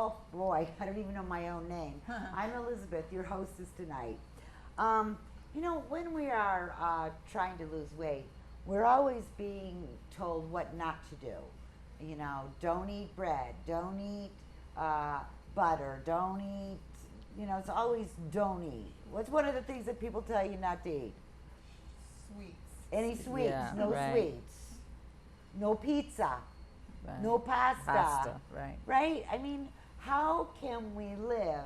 Oh boy, I don't even know my own name. I'm Elizabeth, your hostess tonight. When we are trying to lose weight, we're always being told what not to do. Don't eat bread, don't eat uh, butter, don't eat, it's always don't eat. What's one of the things that people tell you not to eat? Sweets. Any sweets, Yeah, no right. sweets, no pizza, no Right. pasta, Pasta, right. right? I mean, how can we live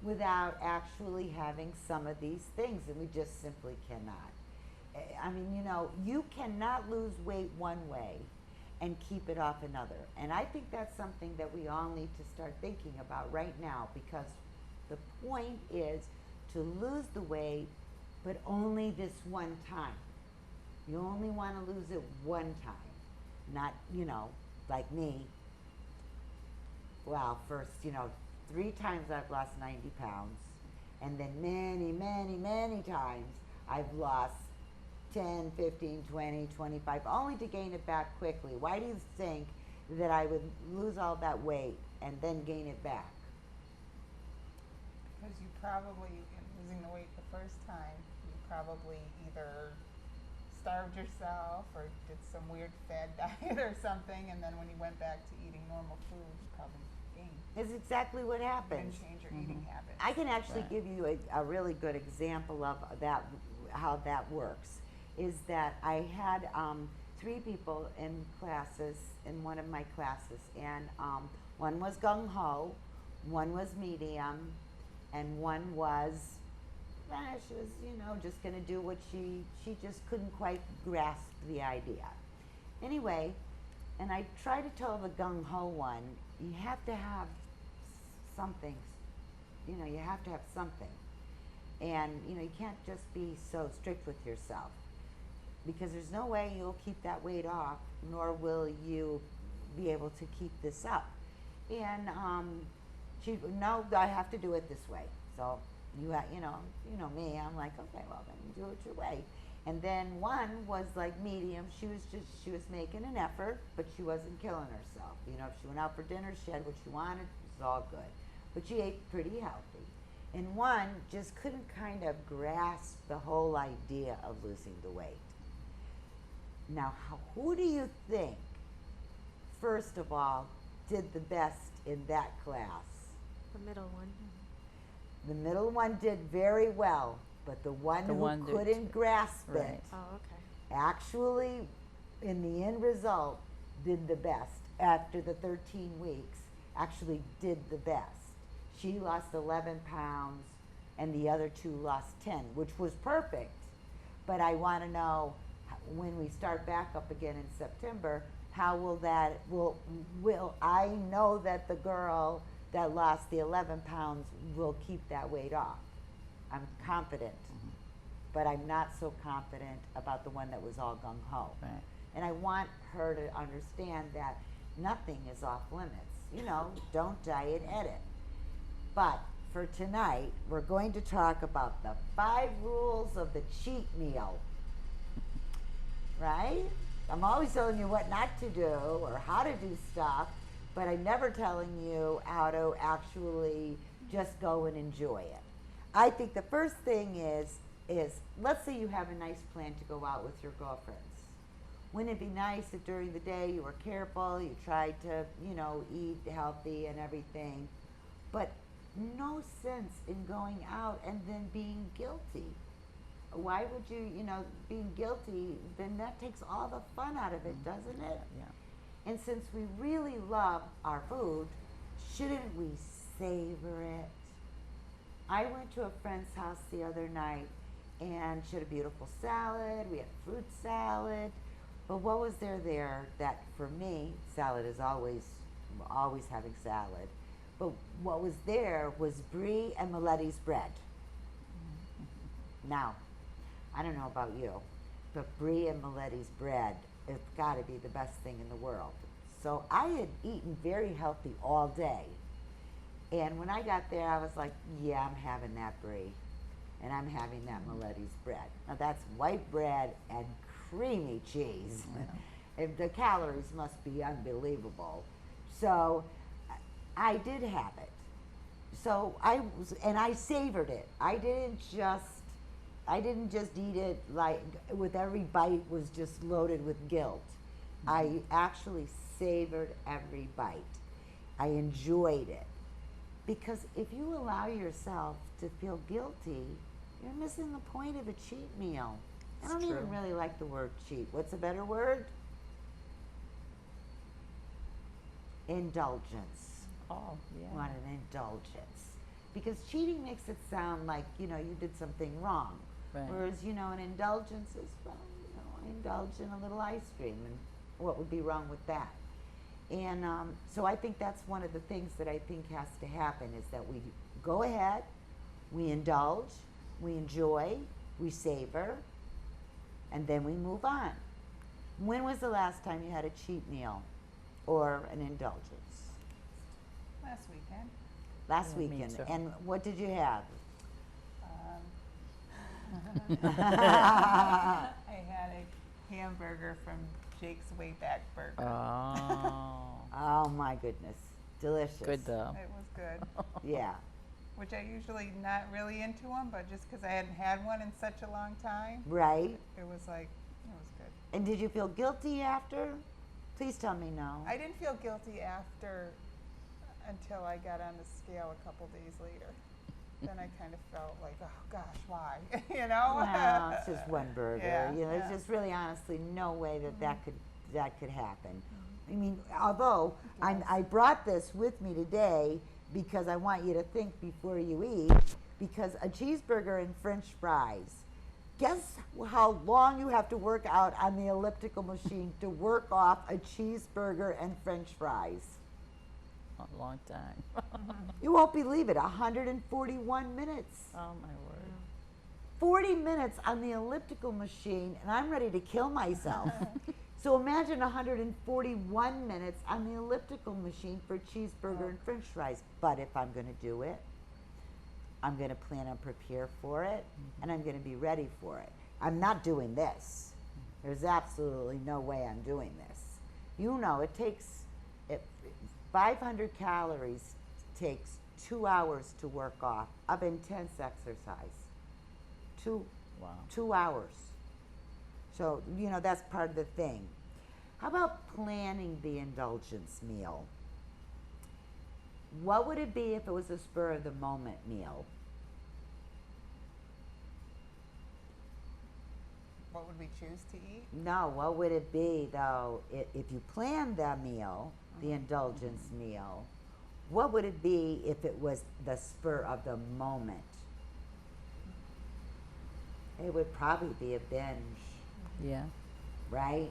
without actually having some of these things? And we just simply cannot. I mean, you cannot lose weight one way and keep it off another. And I think that's something that we all need to start thinking about right now, because the point is to lose the weight, but only this one time. You only want to lose it one time, not, like me. Well, first, 3 times I've lost 90 pounds, and then many, many, many times I've lost 10, 15, 20, 25, only to gain it back quickly. Why do you think that I would lose all that weight and then gain it back? Because you probably, in losing the weight the first time, you probably either starved yourself or did some weird fad diet or something, and then when you went back to eating normal food, you probably gained. It's exactly what You happens. didn't change your eating habits. I can actually Right. give you a really good example of that, how that works. Is that I had 3 people in classes, in one of my classes, and one was gung ho, one was medium, and one was, she was, just going to do what she just couldn't quite grasp the idea. Anyway, and I try to tell the gung ho one, you have to have something, you have to have something. And, you can't just be so strict with yourself, because there's no way you'll keep that weight off, nor will you be able to keep this up. And she, no, I have to do it this way. So you know me. I'm like, okay, well then you do it your way. And then one was like medium. She was making an effort, but she wasn't killing herself. If she went out for dinner, she had what she wanted. It was all good, but she ate pretty healthy. And one just couldn't kind of grasp the whole idea of losing the weight. Now, who do you think, first of all, did the best in that class? The middle one. The middle one did very well, but the one The who one that- couldn't grasp Right. it Oh, okay. actually, in the end result, did the best. After the 13 weeks, actually did the best. She lost 11 pounds, and the other 2 lost 10, which was perfect. But I want to know, when we start back up again in September, how will I know that the girl that lost the 11 pounds will keep that weight off? I'm confident, but I'm not so confident about the one that was all gung ho. Right. And I want her to understand that nothing is off limits. Don't diet, edit. But for tonight, we're going to talk about the 5 rules of the cheat meal. Right? I'm always telling you what not to do or how to do stuff, but I'm never telling you how to actually just go and enjoy it. I think the first thing is let's say you have a nice plan to go out with your girlfriends. Wouldn't it be nice if during the day you were careful, you tried to, eat healthy and everything, but no sense in going out and then being guilty. Why would you, being guilty, then that takes all the fun out of it, doesn't it? Yeah. And since we really love our food, shouldn't we savor it? I went to a friend's house the other night, and she had a beautiful salad. We had fruit salad. But what was there that, for me, salad is always having salad. But what was there was brie and Miletti's bread. Now, I don't know about you, but brie and Miletti's bread, it's got to be the best thing in the world. So I had eaten very healthy all day. And when I got there, I was like, yeah, I'm having that brie. And I'm having that Miletti's bread. Now that's white bread and creamy cheese. Yeah. And the calories must be unbelievable. So I did have it. So I savored it. I didn't just eat it like with every bite was just loaded with guilt. I actually savored every bite. I enjoyed it. Because if you allow yourself to feel guilty, you're missing the point of a cheat meal. I don't even really like the word cheat. What's a better word? Indulgence. Oh, yeah. You want an indulgence. Because cheating makes it sound like, you did something wrong. Right. Whereas, an indulgence is, well, I indulge in a little ice cream, and what would be wrong with that? And so I think that's one of the things that I think has to happen is that we go ahead, we indulge, we enjoy, we savor, and then we move on. When was the last time you had a cheat meal or an indulgence? Last weekend. Last Yeah, me weekend. too. And what did you have? I had a hamburger from Jake's Wayback Burger. Oh. Oh my goodness. Delicious. Good though. It was good. Yeah. Which I usually not really into them, but just because I hadn't had one in such a long time, Right? it was good. And did you feel guilty after? Please tell me no. I didn't feel guilty after until I got on the scale a couple days later. Then I kind of felt like, oh gosh, why? Well, it's just one burger. Yeah, There's yeah. just really honestly no way that could happen. I mean, although I brought this with me today because I want you to think before you eat, because a cheeseburger and French fries, guess how long you have to work out on the elliptical machine to work off a cheeseburger and French fries? A long time. You won't believe it, 141 minutes. Oh my word. 40 minutes on the elliptical machine, and I'm ready to kill myself. So imagine 141 minutes on the elliptical machine for cheeseburger and French fries. But if I'm going to do it, I'm going to plan and prepare for it, and I'm going to be ready for it. I'm not doing this. There's absolutely no way I'm doing this. It takes 500 calories takes 2 hours to work off of intense exercise. Wow. 2 hours. So, that's part of the thing. How about planning the indulgence meal? What would it be if it was a spur of the moment meal? What would we choose to eat? No, what would it be though if you planned the meal, the indulgence meal? What would it be if it was the spur of the moment? It would probably be a binge, Yeah. right?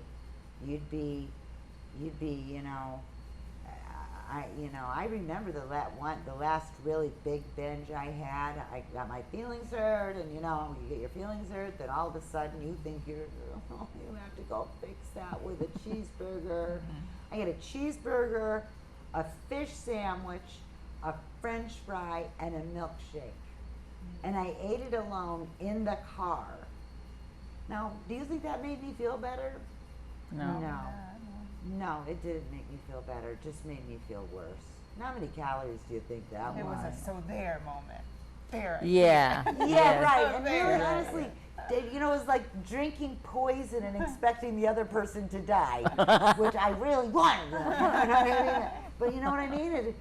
You'd be, I remember the last really big binge I had. I got my feelings hurt, and you get your feelings hurt, then all of a sudden you think you have to go fix that with a cheeseburger. I had a cheeseburger, a fish sandwich, a French fry, and a milkshake. And I ate it alone in the car. Now, do you think that made me feel better? No. No, it didn't make me feel better. It just made me feel worse. How many calories do you think that It was was? a so there moment. There. Yeah. Yeah, Yes. right. And really, Very. honestly, it was like drinking poison and expecting the other person to die, which I really wanted. You know what I mean? But you know what I mean?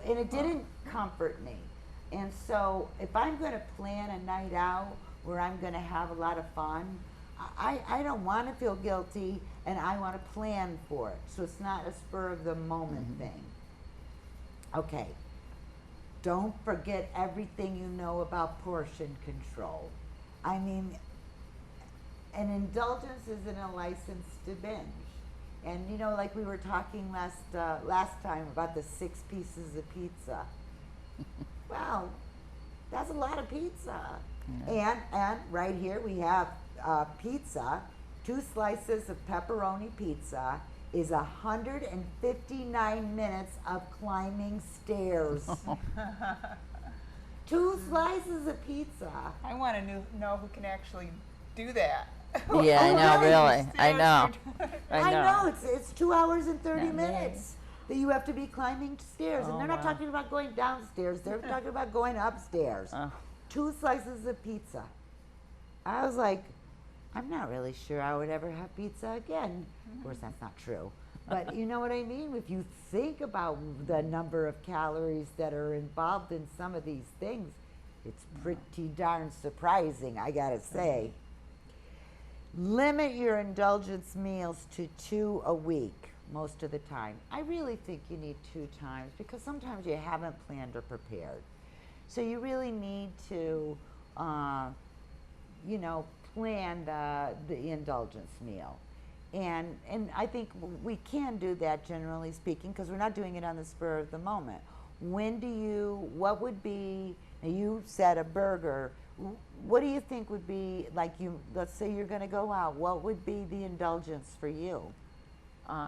And it didn't comfort me. And so if I'm going to plan a night out where I'm going to have a lot of fun, I don't want to feel guilty, and I want to plan for it. So it's not a spur of the moment thing. Okay. Don't forget everything you know about portion control. I mean, an indulgence isn't a license to binge. And like we were talking last time about the 6 pieces of pizza. Well, that's a lot of pizza. Yeah. And right here we have pizza. 2 slices of pepperoni pizza is 159 minutes of climbing stairs. 2 slices of pizza. I want to know who can actually do that. Yeah, I know, really. I know. I know, it's 2 hours and 30 Not me. minutes. that you have to be climbing stairs. And Oh, they're not wow. talking about going downstairs, they're talking about going upstairs. Oh. 2 slices of pizza. I was like, I'm not really sure I would ever have pizza again. Of course, that's not true. But you know what I mean? If you think about the number of calories that are involved in some of these things, it's pretty darn surprising, I gotta say. Limit your indulgence meals to 2 a week most of the time. I really think you need 2 times because sometimes you haven't planned or prepared. So you really need to, plan the indulgence meal. And I think we can do that generally speaking because we're not doing it on the spur of the moment. What would be, now you said a burger, what do you think would be, let's say you're going to go out, what would be the indulgence for you?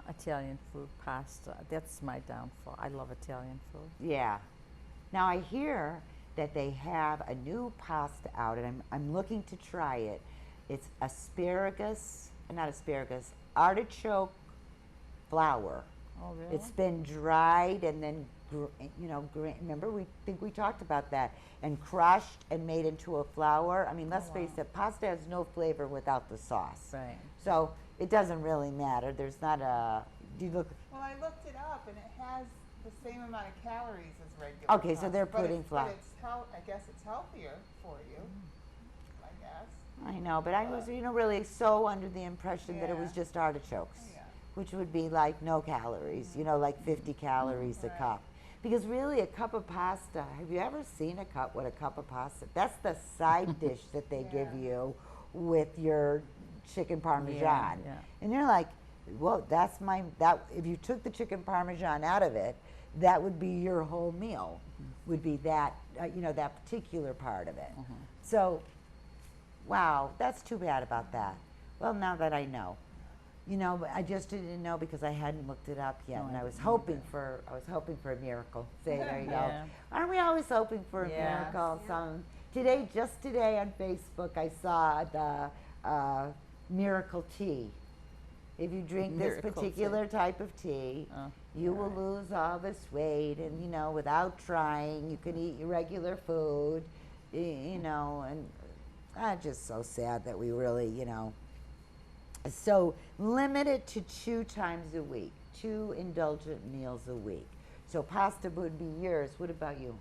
Italian food, pasta. That's my downfall. I love Italian food. Yeah. Now I hear that they have a new pasta out, and I'm looking to try it. It's artichoke flour. Oh, really? It's been dried and then, remember we talked about that, and crushed and made into a flour. I mean, let's face it, pasta has no flavor without the sauce. Right. So it doesn't really matter. There's not a. Do you look? Well, I looked it up, and it has the same amount of calories as regular Okay, so pasta, they're but putting it's, flour. But I guess it's healthier for you, I guess. I know, but I was, really so under the impression that it was Yeah. just artichokes, Yeah. which would be like no calories, like 50 calories a Right. cup. Because really, a cup of pasta, have you ever seen a cup with a cup of pasta? That's the side dish that they give Yeah. you with your chicken parmesan. Yeah. And you're like, well, if you took the chicken parmesan out of it, that would be your whole meal, would be that, that particular part of it. So, wow, that's too bad about that. Well, now that I know. But I just didn't know because I hadn't looked it up yet, No, and I I was didn't know hoping for a miracle. Say, there you go. Yeah. Aren't we always hoping for a Yes. miracle? Yeah. Just today on Facebook, I saw the miracle tea. If you drink this Miracle particular type of tea, you will lose all this weight, and without trying, you can eat your regular food, and I'm just so sad that we really, So limit it to 2 times a week, 2 indulgent meals a week. So pasta would be yours. What about you?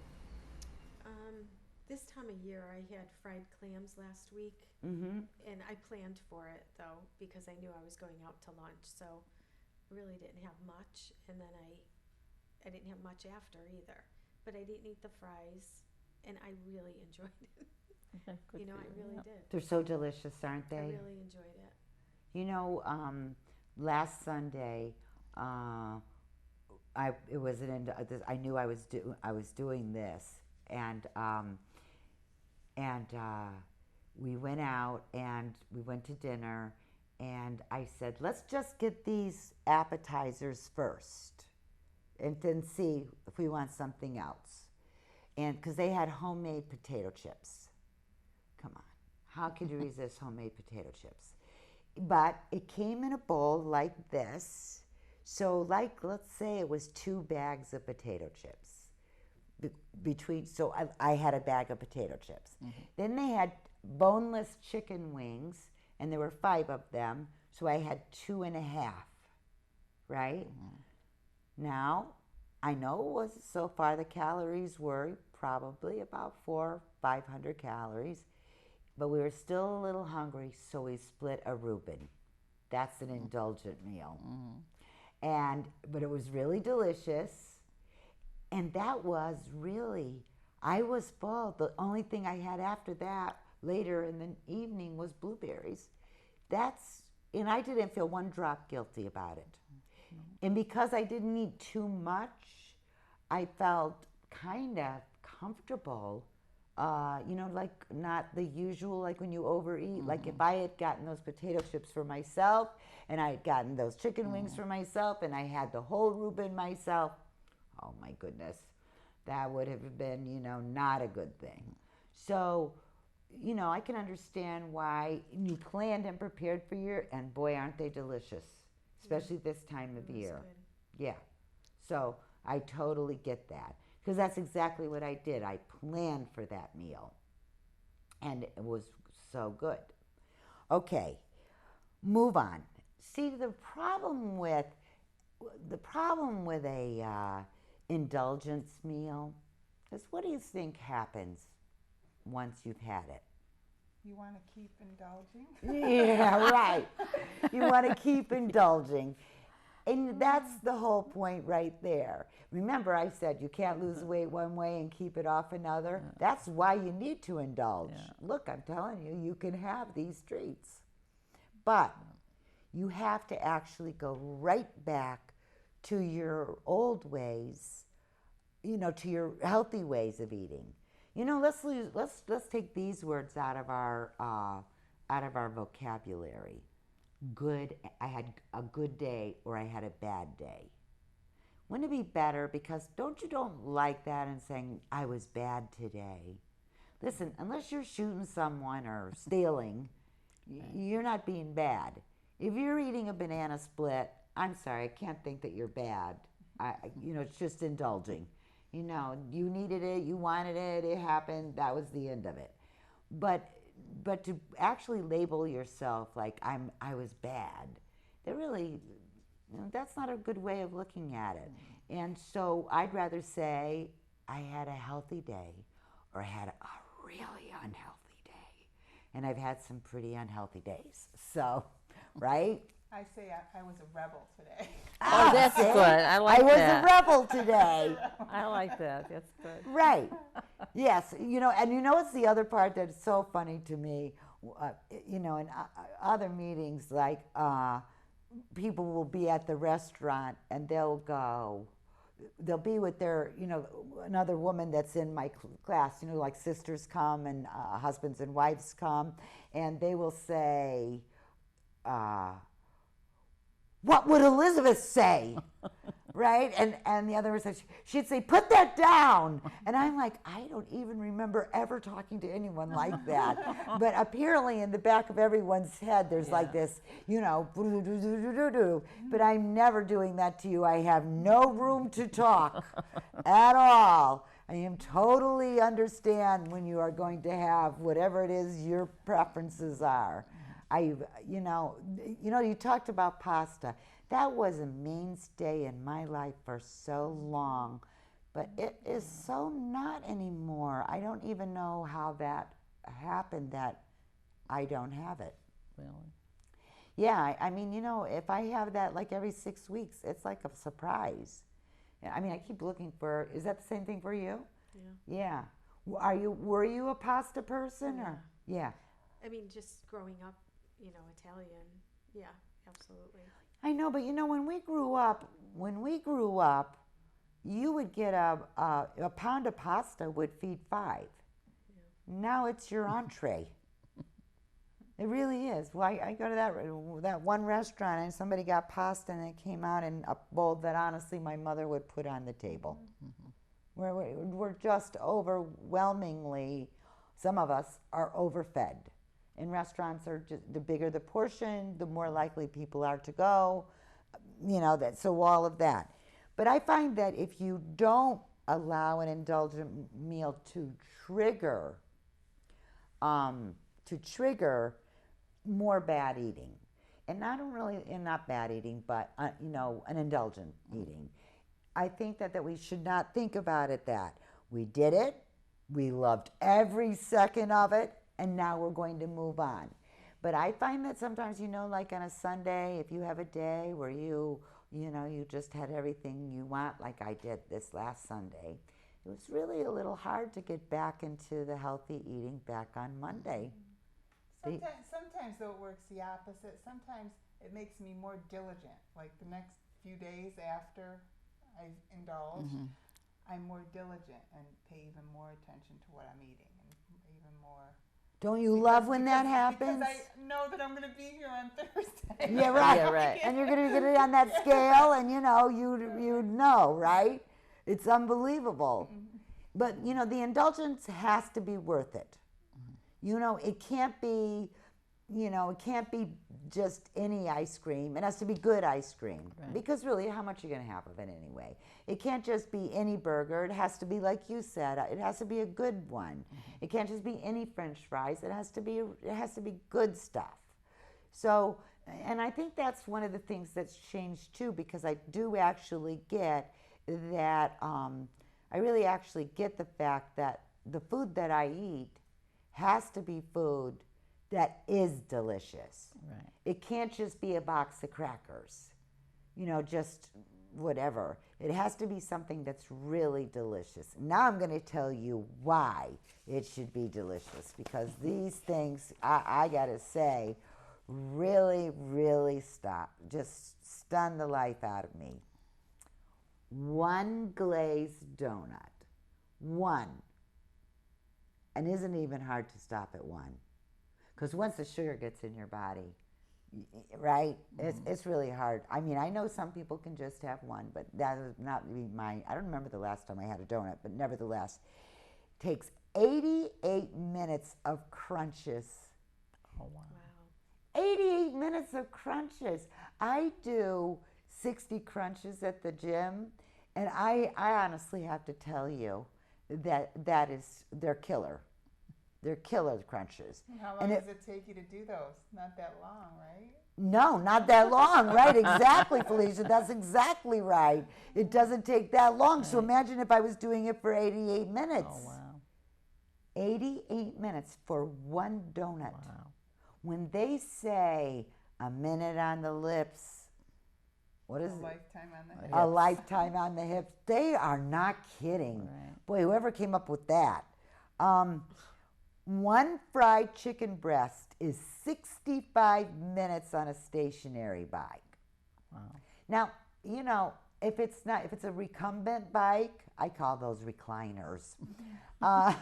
This time of year, I had fried clams last week, Mm-hmm. and I planned for it though because I knew I was going out to lunch, so I really didn't have much. And then I didn't have much after either, but I didn't eat the fries, and I really enjoyed it. Okay, good for I you, really yeah. They're so delicious, aren't I they? really enjoyed it. Last Sunday, I knew I was doing this, and we went out and we went to dinner, and I said, let's just get these appetizers first, and then see if we want something else, and because they had homemade potato chips. Come on, how could you resist homemade potato chips? But it came in a bowl like this. So let's say it was 2 bags of potato chips. So I had a bag of potato chips. Then they had boneless chicken wings, and there were 5 of them. So I had 2.5, right? Now, I know so far the calories were probably about 400-500 calories. But we were still a little hungry, so we split a Reuben. That's an indulgent meal. But it was really delicious. And that was really, I was full. The only thing I had after that, later in the evening, was blueberries. And I didn't feel one drop guilty about it. And because I didn't eat too much, I felt kind of comfortable. Like not the usual, like when you overeat. Like if I had gotten those potato chips for myself, and I had gotten those chicken wings for myself, and I had the whole Reuben myself, oh my goodness, that would have been, not a good thing. So, I can understand why you planned and prepared for and boy, aren't they delicious, especially this time of It was year. good. Yeah. So I totally get that because that's exactly what I did. I planned for that meal, and it was so good. Okay, move on. See, the problem with a indulgence meal is, what do you think happens once you've had it? You want to keep indulging? Yeah, right. You want to keep indulging. And that's the whole point right there. Remember, I said you can't lose weight one way and keep it off another. That's why you need to indulge. Yeah. Look, I'm telling you, you can have these treats. But you have to actually go right back to your old ways, to your healthy ways of eating. Let's take these words out of our vocabulary. Good, I had a good day, or I had a bad day. Wouldn't it be better? Because don't like that and saying I was bad today. Listen, unless you're shooting someone or stealing, you're not being bad. If you're eating a banana split, I'm sorry, I can't think that you're bad. It's just indulging. You needed it, you wanted it, it happened, that was the end of it. But to actually label yourself like I was bad, that's not a good way of looking at it. And so I'd rather say I had a healthy day, or I had a really unhealthy day. And I've had some pretty unhealthy days. So, right? I say I was a rebel today. Oh, that's see? good. I like I was that. a rebel today. I like that. That's good. Right. Yes. And what's the other part that's so funny to me? In other meetings, like people will be at the restaurant and they'll be with their, another woman that's in my class, like sisters come and husbands and wives come, and they will say, what would Elizabeth say? Right? And the other one, she'd say, put that down. And I'm like, I don't even remember ever talking to anyone like that. But apparently in the back of everyone's head, there's like this, but I'm never doing that to you. I have no room to talk at all. I am totally understand when you are going to have whatever it is your preferences are. You talked about pasta. That was a mainstay in my life for so long, but it is so not anymore. I don't even know how that happened that I don't have it. Really? Yeah, if I have that like every 6 weeks, it's like a surprise. I keep looking for, is that the same thing for you? Yeah. Yeah. Were you a pasta person or? Yeah. Just growing up, Italian. Yeah, absolutely. I know, but when we grew up, you would get a pound of pasta would feed 5. Yeah. Now it's your entree. It really is. Well, I go to that one restaurant and somebody got pasta and it came out in a bowl that honestly my mother would put on the table. Mm-hmm. We're just overwhelmingly, some of us are overfed. And restaurants are just, the bigger the portion, the more likely people are to go, so all of that. But I find that if you don't allow an indulgent meal to trigger more bad eating, and not bad eating, but an indulgent eating, I think that we should not think about it that we did it, we loved every second of it, and now we're going to move on. But I find that sometimes, like on a Sunday, if you have a day where you just had everything you want, like I did this last Sunday, it was really a little hard to get back into the healthy eating back on Monday. Sometimes though, it works the opposite. Sometimes it makes me more diligent. Like the next few days after I've indulged, I'm more diligent and pay even more attention to what I'm eating, and even more. Don't you love when that happens? Because I know that I'm going to be here on Thursday. Yeah, right. Yeah, right. And you're going to get it on that scale, and you know, right? It's unbelievable. Mm-hmm. But the indulgence has to be worth it. Mm-hmm. It can't be just any ice cream. It has to be good ice cream. Right. Because really, how much are you going to have of it anyway? It can't just be any burger. It has to be, like you said, it has to be a good one. It can't just be any French fries. It has to be good stuff. So, and I think that's one of the things that's changed too, because I do actually get that, I really actually get the fact that the food that I eat has to be food that is delicious. Right. It can't just be a box of crackers, just whatever. It has to be something that's really delicious. Now I'm going to tell you why it should be delicious, because these things, I got to say, really, really just stun the life out of me. One glazed donut. One. And isn't it even hard to stop at one? Because once the sugar gets in your body, right? It's really hard. I mean, I know some people can just have one, but that would not be my. I don't remember the last time I had a donut, but nevertheless, takes 88 minutes of crunches. Oh, wow. Wow. 88 minutes of crunches. I do 60 crunches at the gym, and I honestly have to tell you that they're killer. They're killer crunches. How long And does it take you to do those? Not that long, right? No, not that long, right? Exactly, Felicia. That's exactly right. It doesn't take that long. So Right. imagine if I was doing it for 88 minutes. Oh, wow. 88 minutes for one donut. Wow. When they say a minute on the lips, what is A it? lifetime on the Hips. A lifetime on the hips. They are not kidding. Right. Boy, whoever came up with that. One fried chicken breast is 65 minutes on a stationary bike. Wow. Now, if it's a recumbent bike, I call those recliners. I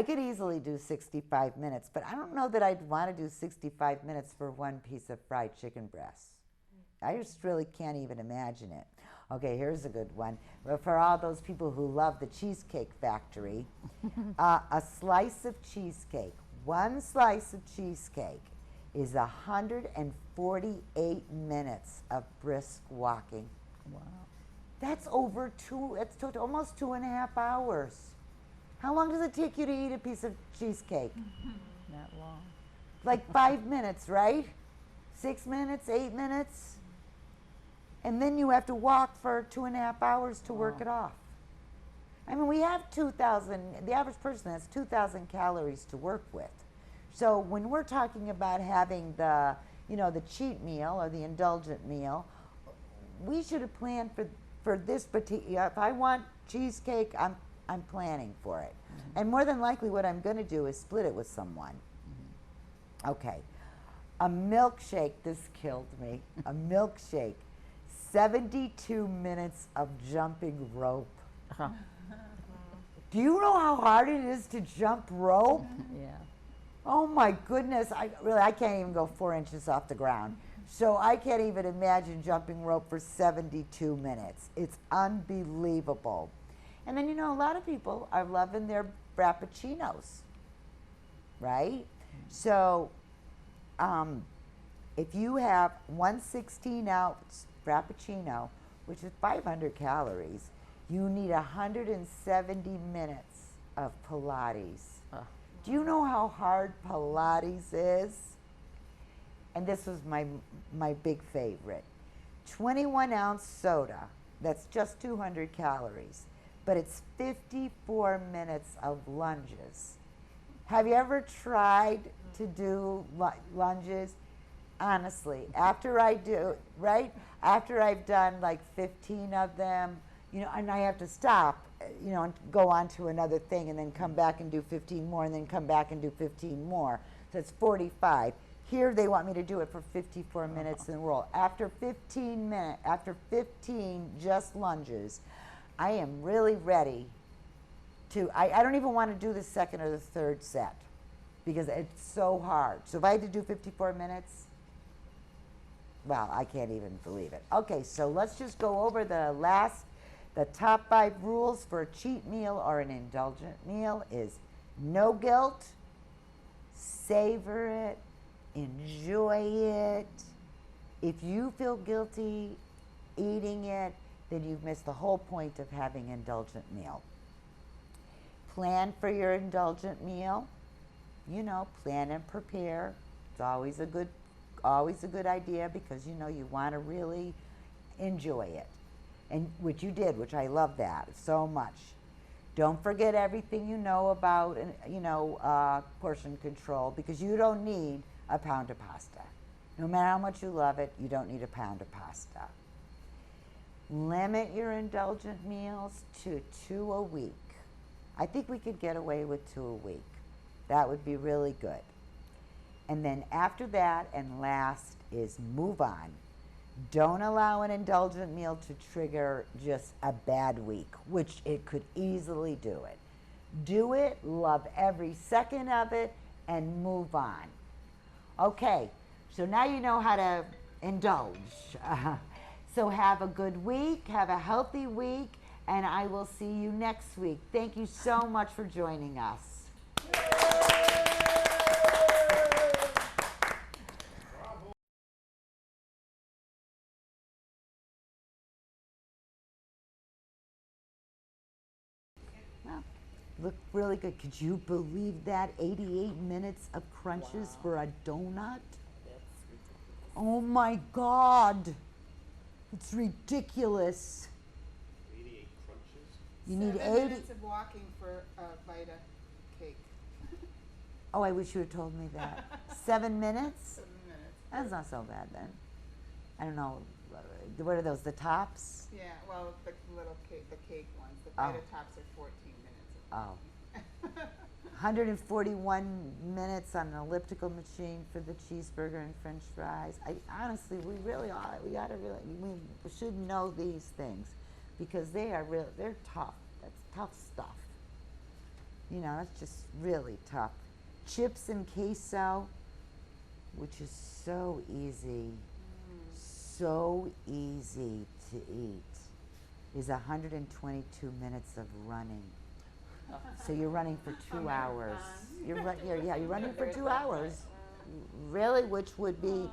could easily do 65 minutes, but I don't know that I'd want to do 65 minutes for one piece of fried chicken breast. I just really can't even imagine it. Okay, here's a good one. For all those people who love the Cheesecake Factory, a slice of cheesecake, one slice of cheesecake is 148 minutes of brisk walking. Wow. That's almost 2.5 hours. How long does it take you to eat a piece of cheesecake? Not long. Like 5 minutes, right? 6 minutes, 8 minutes? And then you have to walk for 2.5 hours to work it off. I mean, the average person has 2,000 calories to work with. So when we're talking about having the cheat meal or the indulgent meal, we should have planned for this particular. If I want cheesecake, I'm planning for it. Mm-hmm. And more than likely what I'm going to do is split it with someone. Mm-hmm. Okay. A milkshake, this killed me. A milkshake, 72 minutes of jumping rope. Huh. Do you know how hard it is to jump rope? Yeah. Oh my goodness, I can't even go 4 inches off the ground. So I can't even imagine jumping rope for 72 minutes. It's unbelievable. And then, a lot of people are loving their frappuccinos, right? So if you have 116-ounce frappuccino, which is 500 calories, you need 170 minutes of Pilates. Do you know how hard Pilates is? And this was my big favorite. 21-ounce soda, that's just 200 calories, but it's 54 minutes of lunges. Have you ever tried to do lunges? Honestly, after I've done like 15 of them, and I have to stop, and go on to another thing and then come back and do 15 more and then come back and do 15 more. So it's 45. Here they want me to do it for 54 minutes in a row. After 15 just lunges, I am really ready to, I don't even want to do the second or the third set because it's so hard. So if I had to do 54 minutes, well, I can't even believe it. Okay, so let's just go over the top 5 rules for a cheat meal or an indulgent meal is no guilt, savor it, enjoy it. If you feel guilty eating it, then you've missed the whole point of having an indulgent meal. Plan for your indulgent meal. You know, plan and prepare. It's always a good idea, because you know you want to really enjoy it. And which you did, which I love that so much. Don't forget everything you know about, portion control, because you don't need a pound of pasta. No matter how much you love it, you don't need a pound of pasta. Limit your indulgent meals to 2 a week. I think we could get away with 2 a week. That would be really good. And then after that, and last, is move on. Don't allow an indulgent meal to trigger just a bad week, which it could easily do it. Do it, love every second of it, and move on. Okay, so now you know how to indulge. So have a good week, have a healthy week, and I will see you next week. Thank you so much for joining us. Well, look really good. Could you believe that? 88 minutes of crunches for a donut? Oh my God. It's ridiculous. 88 crunches. You need 7 80. minutes of walking for a bite of cake. Oh, I wish you had told me that. 7 minutes? 7 minutes. That's not so bad then. I don't know. What are those, the tops? Yeah, well, the little cake, the cake ones. The Oh. Vita Tops are 14 minutes. Oh. 141 minutes on an elliptical machine for the cheeseburger and french fries. Honestly, we should know these things, because they're tough. That's tough stuff. You know, that's just really tough. Chips and queso, which is so easy to eat, is 122 minutes of running. So you're running for 2 hours. You're running for 2 hours. Really, which would be